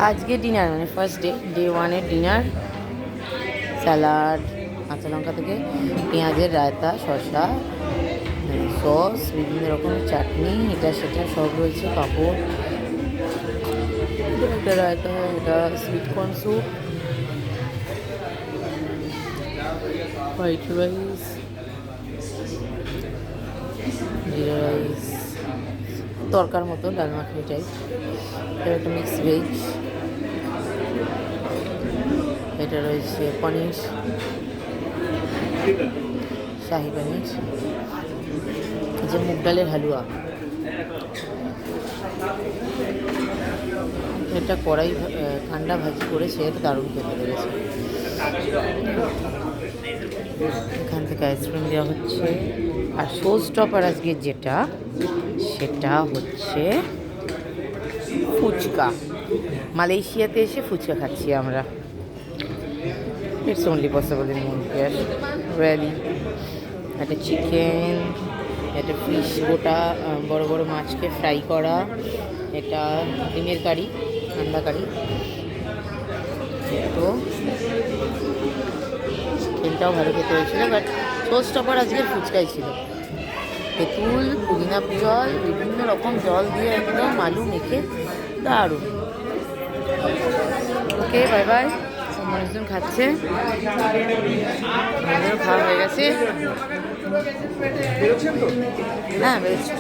আজকে ডিনার মানে first day ওয়ানের ডিনার, স্যালাড, কাঁচা লঙ্কা থেকে পেঁয়াজের রায়তা, শসা, সস, বিভিন্ন রকমের চাটনি, এটা সেটা সব রয়েছে, পাঁপড়, এটা রায়তা, এটা sweet corn soup, white rice, জিরা রাইস, তরকার মতো ডাল মাখনি টাইপ, এটা একটা মিক্স ভেজ, এটা রয়েছে পনির, শাহি পনির, যে মুগ ডালের হালুয়া, এটা কড়াই ঠান্ডা ভাজি করেছে, এটা দারুণ খেতে লেগেছে। এখান থেকে আইসক্রিম দেওয়া হচ্ছে। আর শো স্টপার আজকে যেটা, সেটা হচ্ছে ফুচকা। মালয়েশিয়াতে এসে ফুচকা খাচ্ছি আমরা। It's only possible in Mooncare valley. একটা চিকেন, একটা ফিশ, গোটা বড় বড় মাছকে ফ্রাই করা, এটা ডিমের কারি, ঠান্ডা কারি, তো চিকেনটাও ভালো খেতে হয়েছিল। বাট শো স্টপার আজকের ফুচকাই ছিল। তেঁতুল, পুদিনা জল, বিভিন্ন রকম জল দিয়ে একদম আলু মেখে দারুণ। ওকে, বাই বাই। সব মানুষজন খাচ্ছে, আমাদেরও খাওয়া হয়ে গেছে। হ্যাঁ, বেরোচ্ছি।